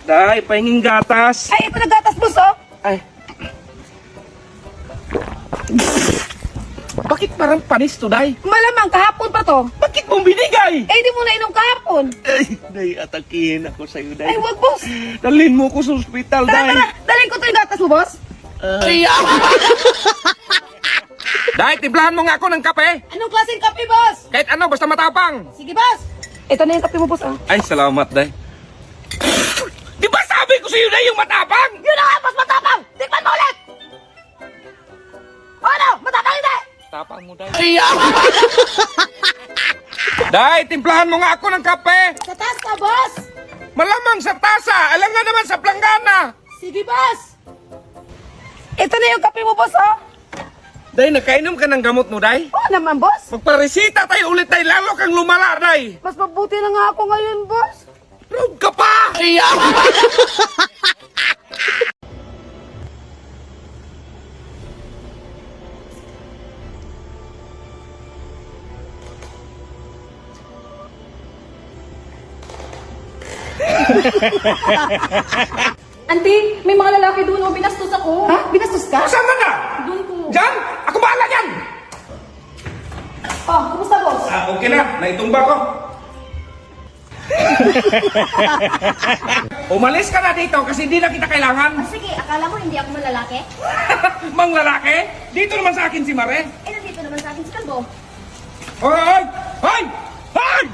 Day, pahinging gatas. Ay, ito na gatas, boss, oh. Ay. Bakit parang panis to, Day? Malamang, kahapon pa to. Bakit mong binigay? Eh, di mo na inom kahapon. Ay, Day, atakihin ako sa'yo, Day. Ay, wag, boss. Dalhin mo ko sa ospital, Tara, Day. tara. Dalhin ko to yung gatas mo, boss. Day, timplahan mo nga ako ng kape. Anong klaseng kape, boss? Kahit ano, basta matapang. Sige, boss. Ito na yung kape mo, boss, oh. Ay, salamat, Day. Di ba sabi ko sa'yo, Day, yung matapang? Yun na nga, boss, matapang. Tikman mo ulit. O, ano? Matapang hindi. Tapang mo, Day. Day, timplahan mo nga ako ng kape. Sa taas ka, boss. Malamang sa tasa. Alam nga naman sa planggana. Sige, boss. Ito na yung kape mo, boss, oh. Day, nakainom ka ng gamot mo, Day? Oo naman, boss. Magparesita tayo ulit, Day. Lalo kang lumala, Day. Mas mabuti na nga ako ngayon, boss. Rob ka pa! Auntie, may mga lalaki doon o binastos ako. Ha? Binastos ka? Saan ka na? Doon po. Diyan? Ako bahala yan! Oh, kumusta, boss? Okay na. Naitumba ko. Umalis ka na dito kasi hindi na kita kailangan. Sige, akala mo hindi ako malalaki? Mang lalaki, dito naman sa akin si Mare. Eh, nandito naman sa akin si Kalbo. Hoy! Hoy! Hoy!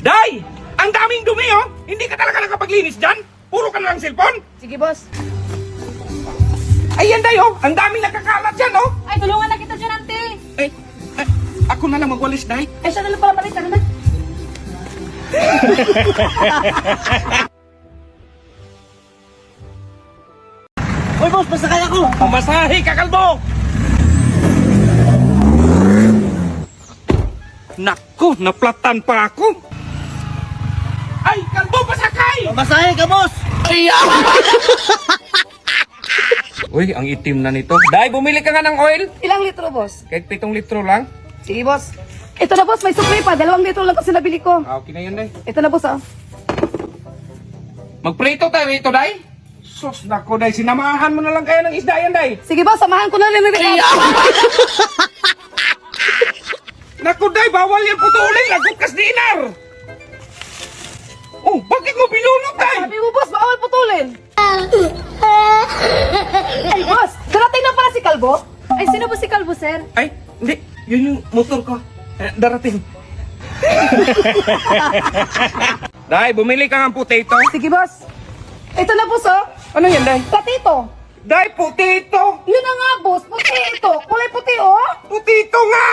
Day! Ang daming dumi, oh! Hindi ka talaga nakapaglinis dyan? Puro ka na lang cellphone? Sige, boss. Ayan, Day, oh! Ang daming nakakalat dyan, oh! Ay, tulungan na kita dyan, auntie. Eh, ako na lang magwalis, Day. Ay, siya na lang pala palit. Ano na? Hoy boss, basta kaya ko. Pamasahe ka, kalbo! Naku, naplatan pa ako! Ay, kalbo, pasakay! Masahe ka boss. Uy, ang itim na nito. Day, bumili ka nga ng oil? Ilang litro, boss? Kahit 7 litro lang. Sige, boss. Ito na, boss. May sukli pa. 2 litro lang kasi nabili ko. Ah, okay na yun, Day. Ito na, boss, ah. Magprito tayo rito, Day. Sus, naku, Day. Sinamahan mo na lang kayo ng isda yan, Day. Sige, boss. Samahan ko na rin rin. Naku, Day, bawal yan putulin. Lagot kas dinar. Oh, bakit mo pinulot, Day? Sabi mo, boss, bawal putulin. Ay, boss. Darating na pala si Kalbo. Ay, sino ba si Kalbo, sir? Ay, hindi. Yun yung motor ko. Darating. Day, bumili ka ng potato. Sige, boss. Ito na, boss, oh. Ano yan, Day? Patito. Day, potato. Yun na nga, boss. Puti ito. Kulay puti, oh. Potato nga!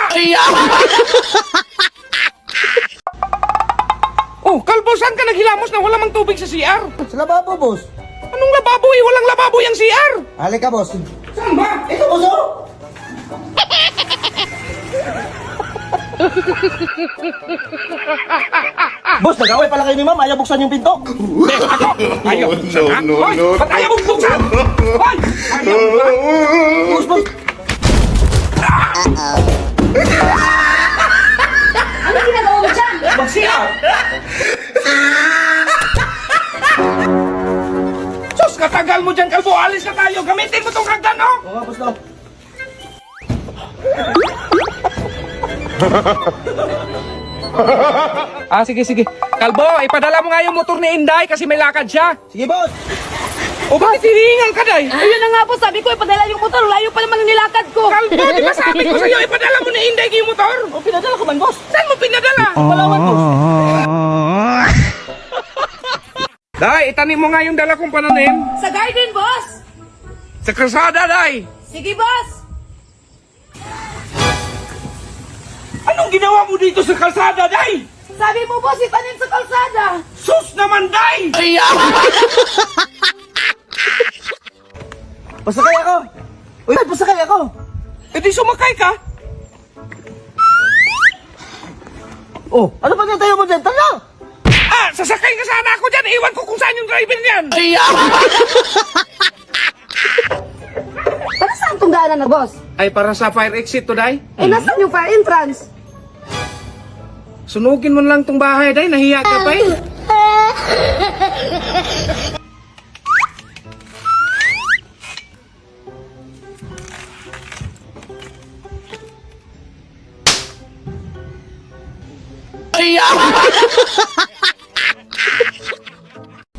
Oh, kalbo, saan ka naghilamos na wala mang tubig sa CR? Sa lababo boss. Anong lababo eh? Walang lababo yung CR. Halika boss. Saan ba? Ito boss oh. Boss, nag-away pala kayo ni ma'am. Ayaw buksan yung pinto. Ayaw buksan, ha? Hoy, ba't ayaw mong buksan? Hoy! Ayaw buksan? Boss, boss. Ano ginagawa mo dyan? Mag-CR! Sus, katagal mo dyan, kalbo. Alis na tayo. Gamitin mo tong hagdan, no? Oo nga boss no. Sige, sige. Kalbo, ipadala mo nga yung motor ni Inday kasi may lakad siya. Sige boss. O bakit hinihingal ka, Day? Ayun na nga, boss. Sabi ko, ipadala yung motor. Layo pa naman yung nilakad ko. Kalbo, di ba sabi ko sa'yo, ipadala mo ni Inday yung motor? O pinadala ko man boss. Saan mo pinadala? Palawan boss. Day, itanim mo nga yung dala kong pananim. Sa garden, boss. Sa kalsada, Day. Sige, boss. Anong ginawa mo dito sa kalsada, Day? Sabi mo, boss, itanim sa kalsada. Sus naman, Day! Basta kaya ko. Uy, basta kaya ko. E di sumakay ka. Oh, ano ba tayo mo dyan? Tala! Ah, sasakay ka sana ako dyan. Iwan ko kung saan yung driver niyan. Para saan itong daanan na, boss? Ay, para sa fire exit to, Day. Eh, nasaan yung fire entrance? Sunugin mo na lang tong bahay, Day. Nahiya ka pa eh.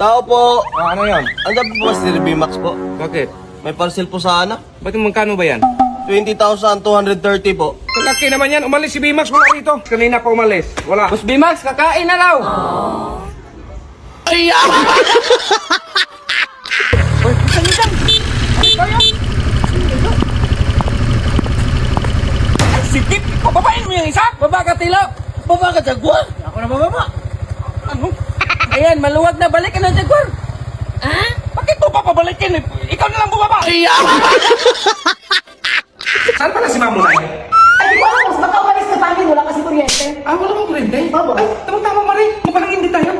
Tao po. Ano yan? Andiyan po ba si B-Max po? Bakit? May parcel po sana. Ba't magkano ba yan? 20,230 po. Kalaki naman yan. Umalis si Bimax. Wala rito. Kanina pa umalis. Wala. Boss Bimax, kakain na raw. Ay, Sikip! Pababain mo yung isa! baba ka, Tilo. Baba ka, Jaguar. Ako na bababa. Ano? Ayan, maluwag na. Balik ka na, Jaguar. Ha? Bakit mo papabalikin? Ikaw na lang bumaba! Ay, Saan pala si Mamulay? Ay, di ko alam, mas baka umalis ka pa, wala kasi kuryente. Ah, wala bang kurente? Ay, tama-tama Marie. Mapahangin din tayo.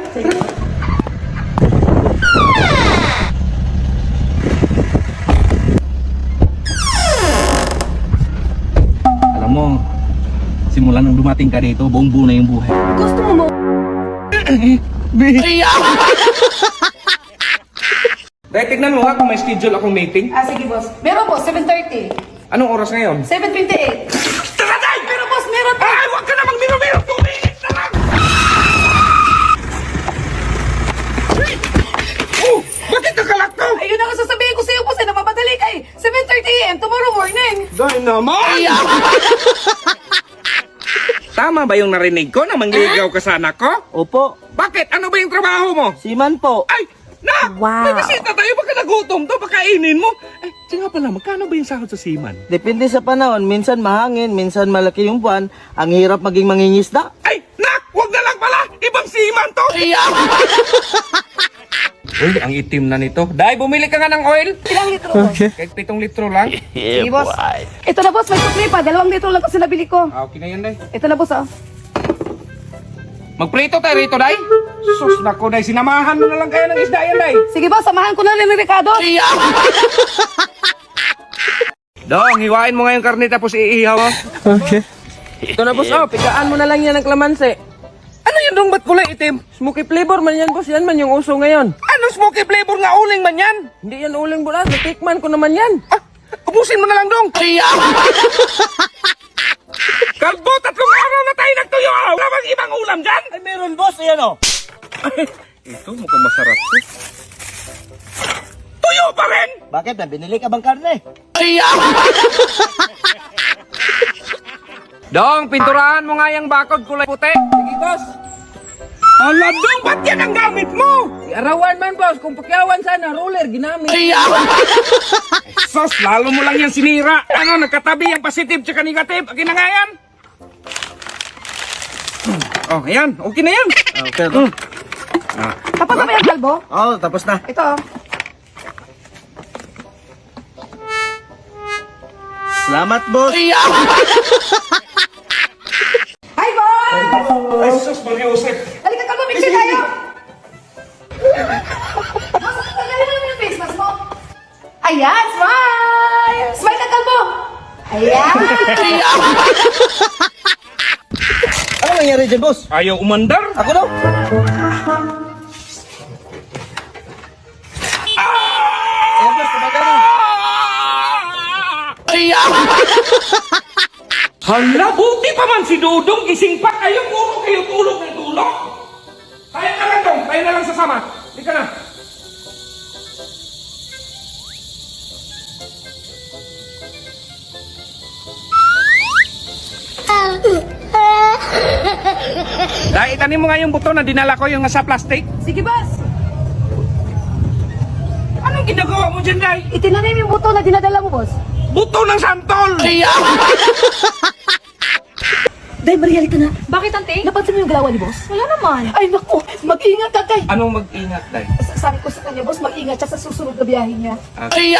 Alam mo, simula nang dumating ka dito, buong buo na yung buhay. Gusto mo mo? Dahil tignan mo nga kung may schedule akong meeting. Ah, sige, boss. Meron, boss. 7:30. Anong oras ngayon? 7:28. Taratay! Pero, boss, meron pa. Ay, huwag ka namang biro-biro! 2 minutes na lang! Oh, bakit nakalak to? Ayun ang sasabihin ko sa'yo, boss. Eh, namamadali ka eh. 7:30 a.m. tomorrow morning. Dahil naman! Tama ba yung narinig ko na mangligaw ka sa anak ko? Opo. Bakit? Ano ba yung trabaho mo? Siman po. Ay! Nak! Wow. May bisita tayo, baka nagutom to, pakainin mo. Eh, siya nga pala, magkano ba yung sahod sa seaman? Depende sa panahon. Minsan mahangin, minsan malaki yung buwan. Ang hirap maging mangingisda. Ay! Nak! Huwag na lang pala! Ibang seaman to! Uy, ang itim na nito. Dahil bumili ka nga ng oil. Ilang litro, boss? Kahit 7 litro lang. Sige, boss. Ito na, boss. May sukli pa. 2 litro lang kasi nabili ko. Ah, okay na yan, Day. Ito na, boss, ah. Magprito tayo rito, Day. Sus, nako, Day. Sinamahan mo na lang kayo ng isda yan, Day. Sige, boss. Samahan ko na rin ni Ricardo. Dong, hiwain mo nga yung karne tapos iihaw mo. Okay. Ito na, boss. Oh, pigaan mo na lang yan ng klamansi. Ano yun dong? Ba't kulay itim? Smoky flavor man yan, boss. Yan man yung uso ngayon. Ano smoky flavor nga uling man yan? Hindi yan uling bulas. Natikman ko naman yan. Ah, ubusin mo na lang, Dong. Kalbo, 3 araw na tayo nagtuyo. Wala bang ibang ulam dyan? Ay, meron boss. Ayan o. Ito, mukhang masarap to. Tuyo pa rin! Bakit? May binili ka bang karne? Dong, pinturahan mo nga yung bakod kulay puti. Sige, boss. Hala, Dong, ba't yan ang gamit mo? Arawan man, boss. Kung pakyawan sana, roller, ginamit. Sos, lalo mo lang yan sinira. Ano, nagkatabi yung positive tsaka negative. Akin na nga yan. Oh, ayan. Okay na yan. Okay. Tapos na ba yung kalbo? Oh, tapos na. Ito, oh. Salamat, boss. Hi, boss! Ay, sos, Mariusip. Halika, kalbo. Picture tayo. Boss, tagalin mo naman yung face mask mo. Ayan, smile! Smile na, kalbo. Ayan! Ano nangyari dyan, boss? Ayaw umandar. Ako daw. Ayan, boss. Kumagana. Hala, buti pa man si Dudong. Gising pa kayo. Puro kayo tulog ng tulog. Kaya na lang, Dong. Kaya na lang sasama. Hindi ka na. Dahil itanin mo nga yung buto na dinala ko yung nasa plastic. Sige, boss. Anong ginagawa mo dyan, Day? Itinanim yung buto na dinadala mo, boss. Buto ng santol! Day, Maria, halika na. Bakit, ante? Napansin mo yung galawan ni boss? Wala naman. Ay, naku. Mag-ingat ka, Day. Anong mag-ingat, Day? Sabi ko sa kanya, boss, mag-ingat siya sa susunod na biyahe niya. Okay.